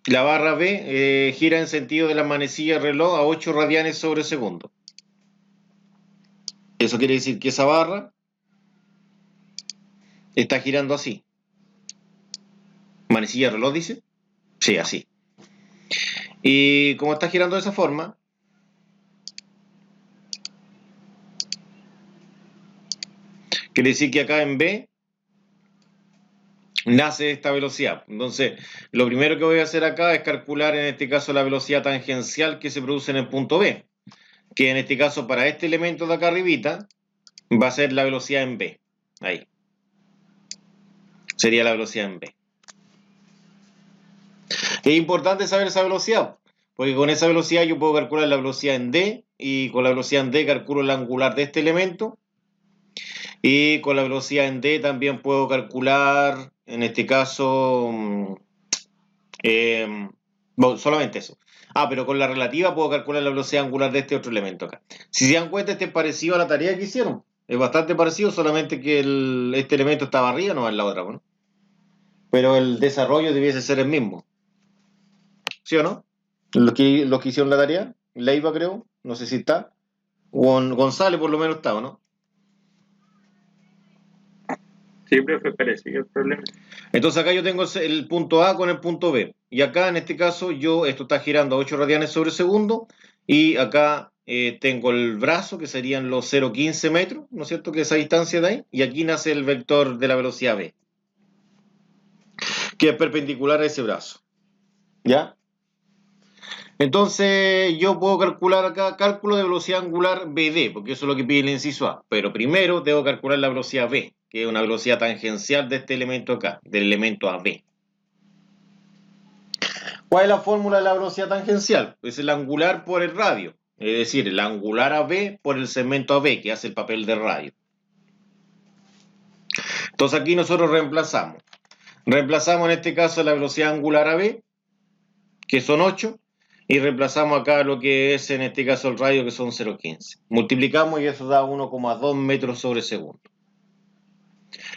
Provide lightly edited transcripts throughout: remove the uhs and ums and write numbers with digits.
la barra B gira en sentido de la manecilla del reloj a 8 radianes sobre segundo. Eso quiere decir que esa barra está girando así. ¿Manecilla del reloj dice? Sí, así. Y como está girando de esa forma, quiere decir que acá en B nace esta velocidad. Entonces, lo primero que voy a hacer acá es calcular en este caso la velocidad tangencial que se produce en el punto B, que en este caso para este elemento de acá arribita va a ser la velocidad en B. Ahí. Sería la velocidad en B. Es importante saber esa velocidad, porque con esa velocidad yo puedo calcular la velocidad en D, y con la velocidad en D calculo el angular de este elemento, y con la velocidad en D también puedo calcular, en este caso, bueno, solamente eso. Pero con la relativa puedo calcular la velocidad angular de este otro elemento acá. Si se dan cuenta, este es parecido a la tarea que hicieron. Es bastante parecido, solamente que este elemento estaba arriba, no en la otra, ¿no? Pero el desarrollo debiese ser el mismo. ¿Sí o no? Los que hicieron la tarea, Leiva creo, no sé si está. González por lo menos está, ¿o no? Sí, profe, parecido el problema. Entonces acá yo tengo el punto A con el punto B. Y acá en este caso esto está girando a 8 radianes sobre segundo. Y acá tengo el brazo, que serían los 0,15 metros, ¿no es cierto? Que es esa distancia de ahí. Y aquí nace el vector de la velocidad B, que es perpendicular a ese brazo. ¿Ya? Entonces yo puedo calcular acá cálculo de velocidad angular BD, porque eso es lo que pide el inciso A. Pero primero debo calcular la velocidad B, que es una velocidad tangencial de este elemento acá, del elemento AB. ¿Cuál es la fórmula de la velocidad tangencial? Es el angular por el radio, es decir, el angular AB por el segmento AB, que hace el papel de radio. Entonces aquí nosotros reemplazamos. Reemplazamos en este caso la velocidad angular AB, que son 8, y reemplazamos acá lo que es en este caso el radio, que son 0,15. Multiplicamos y eso da 1,2 metros sobre segundo.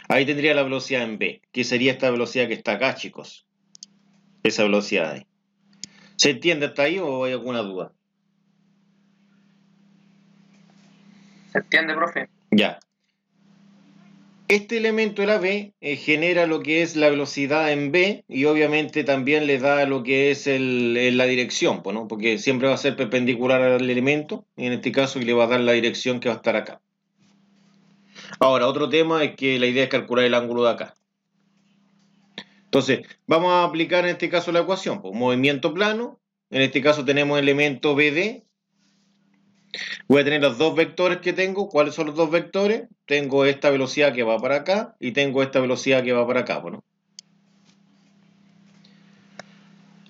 Ahí tendría la velocidad en B, que sería esta velocidad que está acá, chicos. Esa velocidad ahí. ¿Se entiende hasta ahí o hay alguna duda? ¿Se entiende, profe? Ya. Este elemento de la B genera lo que es la velocidad en B, y obviamente también le da lo que es la dirección, ¿no? Porque siempre va a ser perpendicular al elemento, y en este caso le va a dar la dirección que va a estar acá. Ahora, otro tema es que la idea es calcular el ángulo de acá. Entonces, vamos a aplicar en este caso la ecuación, pues, movimiento plano. En este caso tenemos el elemento BD. Voy a tener los dos vectores que tengo. ¿Cuáles son los dos vectores? Tengo esta velocidad que va para acá y tengo esta velocidad que va para acá, ¿no?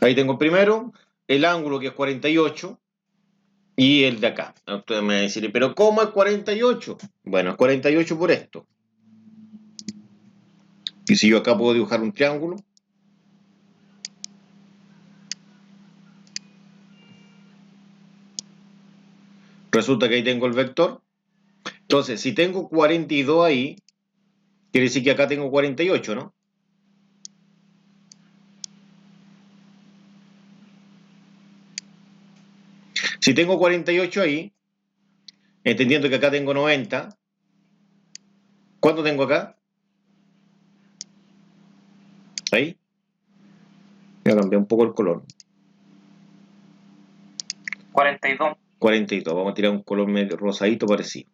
Ahí tengo primero el ángulo, que es 48, y el de acá. Ustedes me van a decir, ¿pero cómo es 48? Bueno, es 48 por esto. Y si yo acá puedo dibujar un triángulo, resulta que ahí tengo el vector. Entonces, si tengo 42 ahí, quiere decir que acá tengo 48, ¿no? Si tengo 48 ahí, entendiendo que acá tengo 90, ¿cuánto tengo acá? Ahí. Voy a cambiar un poco el color. 42. 42. Vamos a tirar un color medio rosadito parecido.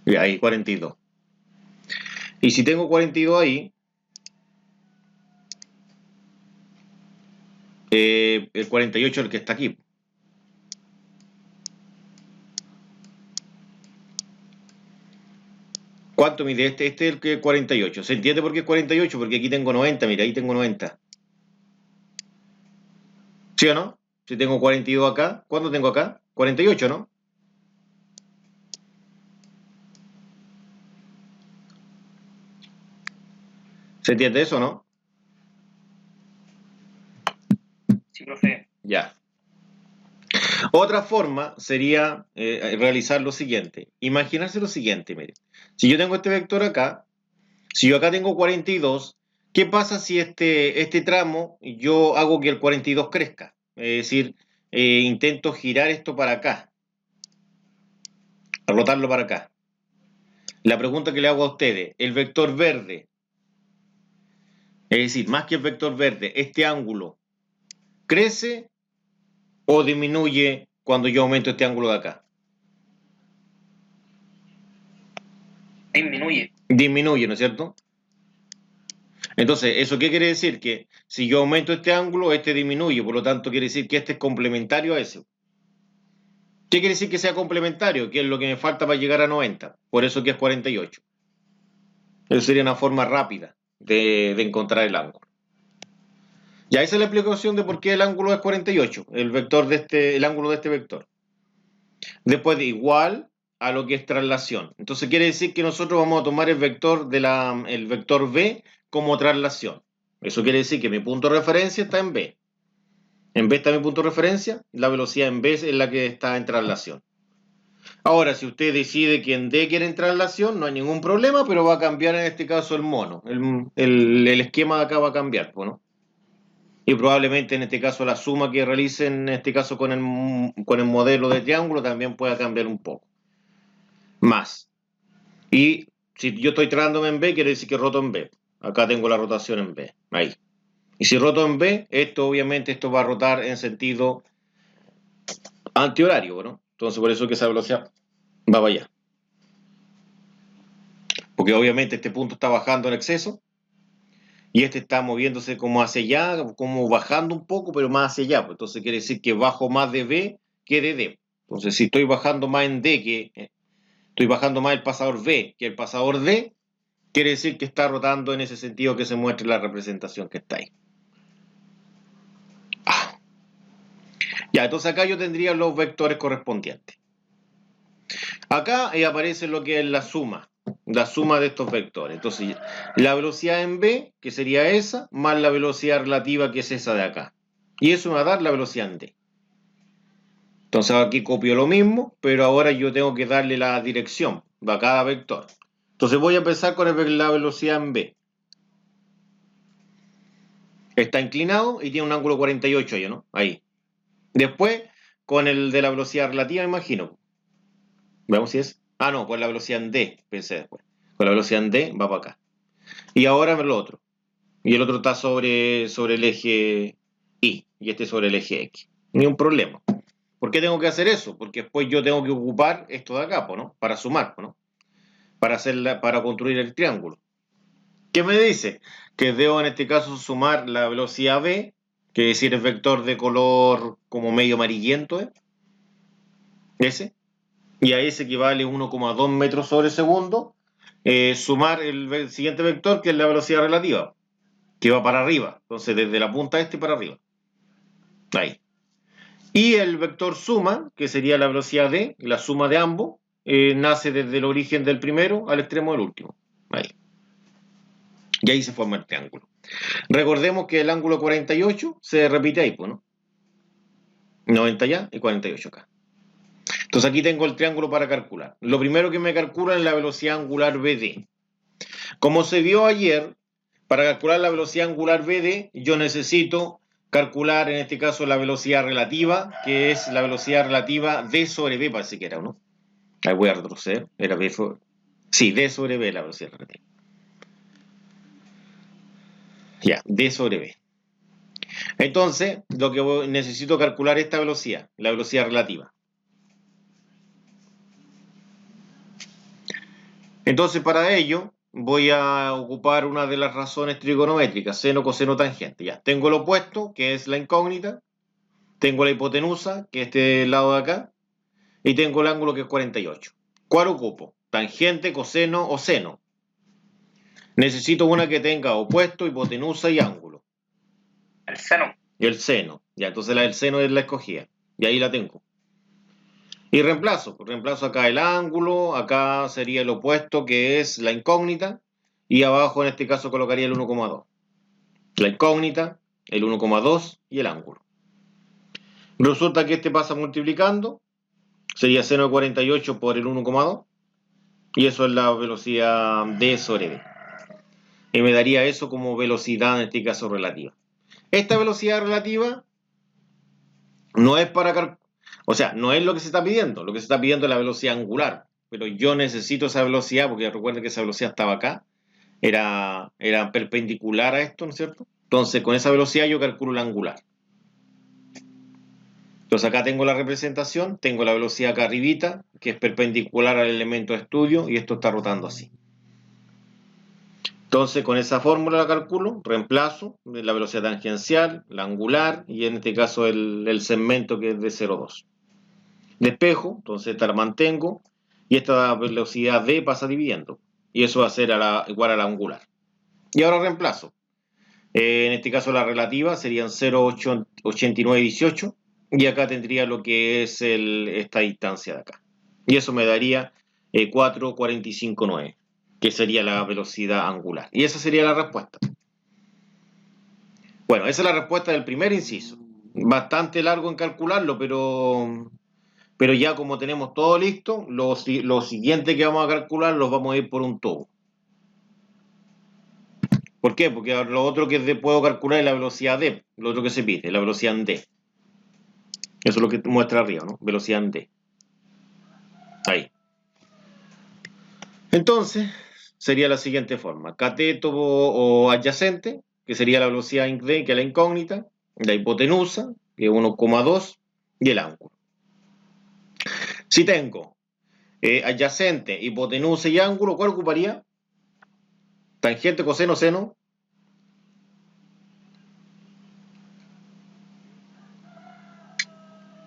Y ahí, 42. Y si tengo 42 ahí, el 48 es el que está aquí. ¿Cuánto mide este? Este es el 48. ¿Se entiende por qué es 48? Porque aquí tengo 90, mira, ahí tengo 90. ¿Sí o no? Si tengo 42 acá, ¿cuánto tengo acá? 48, ¿no? ¿Se entiende eso o no? Sí, profe. Ya. Otra forma sería realizar lo siguiente. Imaginarse lo siguiente, mire. Si yo tengo este vector acá, Si yo acá tengo 42, ¿qué pasa si este tramo yo hago que el 42 crezca? Es decir, intento girar esto para acá, rotarlo para acá. La pregunta que le hago a ustedes, el vector verde, es decir, más que el vector verde, este ángulo, ¿crece o disminuye cuando yo aumento este ángulo de acá? Disminuye. Disminuye, ¿no es cierto? Entonces, ¿eso qué quiere decir? Que si yo aumento este ángulo, este disminuye, por lo tanto quiere decir que este es complementario a ese. ¿Qué quiere decir que sea complementario? Que es lo que me falta para llegar a 90, por eso que es 48. Eso sería una forma rápida de encontrar el ángulo. Ya esa es la explicación de por qué el ángulo es 48, el ángulo de este vector. Después de igual a lo que es traslación. Entonces quiere decir que nosotros vamos a tomar el vector B como traslación. Eso quiere decir que mi punto de referencia está en B. En B está mi punto de referencia, la velocidad en B es la que está en traslación. Ahora, si usted decide que en D quiere en traslación, no hay ningún problema, pero va a cambiar en este caso el mono. El esquema de acá va a cambiar, ¿no? Y probablemente en este caso la suma que realicen, en este caso con el modelo de triángulo, también pueda cambiar un poco. Más. Y si yo estoy tratándome en B, quiere decir que roto en B. Acá tengo la rotación en B. Ahí. Y si roto en B, obviamente esto va a rotar en sentido antihorario, ¿no? Entonces por eso que esa velocidad va para allá. Porque obviamente este punto está bajando en exceso y este está moviéndose como hacia allá, como bajando un poco, pero más hacia allá. Pues entonces quiere decir que bajo más de B que de D. Entonces si estoy bajando más en D estoy bajando más el pasador B que el pasador D, quiere decir que está rotando en ese sentido que se muestre la representación que está ahí. Ya, entonces acá yo tendría los vectores correspondientes. Acá aparece lo que es la suma de estos vectores. Entonces, la velocidad en B, que sería esa, más la velocidad relativa, que es esa de acá. Y eso me va a dar la velocidad en D. Entonces aquí copio lo mismo, pero ahora yo tengo que darle la dirección a cada vector. Entonces voy a empezar con la velocidad en B. Está inclinado y tiene un ángulo 48 ahí, ¿no? Ahí. Después, con el de la velocidad relativa, imagino. Veamos si es. Ah, no, pues la velocidad en D, pensé después. Con la velocidad en D va para acá. Y ahora lo otro. Y el otro está sobre el eje Y. Y este sobre el eje X. Ni un problema. ¿Por qué tengo que hacer eso? Porque después yo tengo que ocupar esto de acá, ¿no? Para sumar, ¿no? Para construir el triángulo. ¿Qué me dice? Que debo en este caso sumar la velocidad V, que es decir el vector de color como medio amarillento, ¿eh? Ese. Y a ese equivale 1,2 metros sobre segundo. Sumar el siguiente vector, que es la velocidad relativa, que va para arriba. Entonces, desde la punta este para arriba. Ahí. Y el vector suma, que sería la velocidad D, la suma de ambos, nace desde el origen del primero al extremo del último. Ahí. Y ahí se forma el triángulo. Recordemos que el ángulo 48 se repite ahí, pues, ¿no? 90 allá y 48 acá. Entonces aquí tengo el triángulo para calcular. Lo primero que me calcula es la velocidad angular BD. Como se vio ayer, para calcular la velocidad angular BD, yo necesito calcular en este caso la velocidad relativa, que es la velocidad relativa D sobre B, parece que era, ¿no? Ahí voy a retroceder. Era B sobre... Sí, D sobre B la velocidad relativa. Ya, D sobre B. Entonces, lo que necesito calcular es esta velocidad, la velocidad relativa. Entonces, para ello, voy a ocupar una de las razones trigonométricas, seno, coseno, tangente. Ya, tengo el opuesto, que es la incógnita, tengo la hipotenusa, que es este lado de acá, y tengo el ángulo, que es 48. ¿Cuál ocupo? ¿Tangente, coseno o seno? Necesito una que tenga opuesto, hipotenusa y ángulo. El seno. Y el seno. Ya, entonces la del seno es la escogida. Y ahí la tengo. Y reemplazo acá el ángulo, acá sería el opuesto, que es la incógnita, y abajo en este caso colocaría el 1,2. La incógnita, el 1,2 y el ángulo. Resulta que este pasa multiplicando, sería seno de 48 por el 1,2, y eso es la velocidad D sobre B. Y me daría eso como velocidad, en este caso, relativa. Esta velocidad relativa no es para... O sea, no es lo que se está pidiendo. Lo que se está pidiendo es la velocidad angular. Pero yo necesito esa velocidad, porque recuerden que esa velocidad estaba acá. Era perpendicular a esto, ¿no es cierto? Entonces, con esa velocidad yo calculo la angular. Entonces acá tengo la representación, tengo la velocidad acá arribita, que es perpendicular al elemento de estudio, y esto está rotando así. Entonces con esa fórmula la calculo, reemplazo la velocidad tangencial, la angular, y en este caso el segmento que es de 0,2. Despejo, entonces esta la mantengo, y esta velocidad d pasa dividiendo, y eso va a ser igual a la angular. Y ahora reemplazo. En este caso la relativa serían 0,8918, y acá tendría lo que es esta distancia de acá. Y eso me daría 4,459, que sería la velocidad angular. Y esa sería la respuesta. Bueno, esa es la respuesta del primer inciso. Bastante largo en calcularlo, pero ya como tenemos todo listo, lo siguiente que vamos a calcular los vamos a ir por un tubo. ¿Por qué? Porque lo otro que puedo calcular es la velocidad d, lo otro que se pide, la velocidad en d. Eso es lo que muestra arriba, ¿no? Velocidad en d. Ahí. Entonces, sería la siguiente forma. Cateto o adyacente, que sería la velocidad en d, que es la incógnita, la hipotenusa, que es 1,2, y el ángulo. Si tengo adyacente, hipotenusa y ángulo, ¿cuál ocuparía? Tangente, coseno, seno.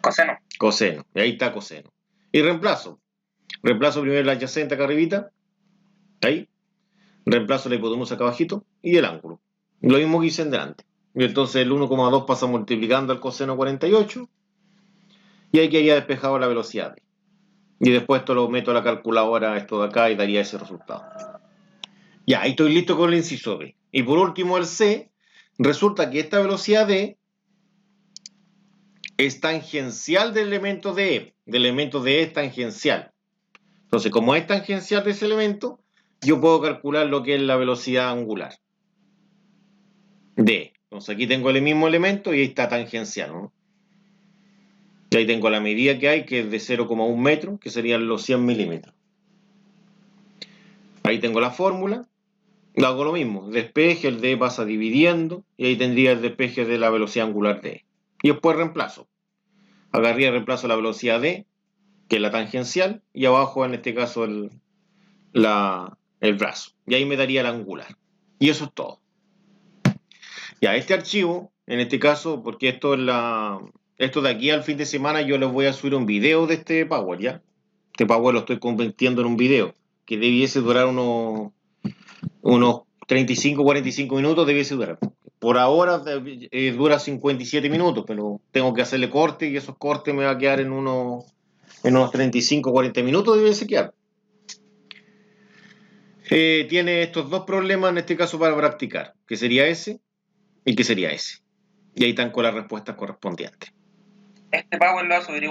Coseno. Coseno. Y ahí está coseno. Y reemplazo. Reemplazo primero la adyacente acá arribita. Ahí. Reemplazo la hipotenusa acá abajito. Y el ángulo. Lo mismo que hice en delante. Y entonces el 1,2 pasa multiplicando al coseno 48. Y ahí quedaría despejado la velocidad. Y después esto lo meto a la calculadora, esto de acá, y daría ese resultado. Ya, ahí estoy listo con el inciso B. Y por último el C. Resulta que esta velocidad D es tangencial del elemento DE. Del elemento DE es tangencial. Entonces, como es tangencial de ese elemento, yo puedo calcular lo que es la velocidad angular. D. Entonces aquí tengo el mismo elemento y ahí está tangencial, ¿no? Y ahí tengo la medida que hay, que es de 0,1 metro, que serían los 100 milímetros. Ahí tengo la fórmula. Hago lo mismo. Despeje, el D pasa dividiendo, y ahí tendría el despeje de la velocidad angular D. Y después reemplazo. Acá arriba reemplazo la velocidad D, que es la tangencial, y abajo en este caso el brazo. Y ahí me daría la angular. Y eso es todo. Ya, este archivo, en este caso, porque esto de aquí al fin de semana yo les voy a subir un video de este Power, ¿ya? Este Power lo estoy convirtiendo en un video, que debiese durar unos 35-45 minutos, debiese durar. Por ahora dura 57 minutos, pero tengo que hacerle corte y esos cortes me va a quedar en unos 35-40 minutos, debiese quedar. Tiene estos dos problemas en este caso para practicar, que sería ese y que sería ese. Y ahí están con las respuestas correspondientes. Este Power lo va a subir igual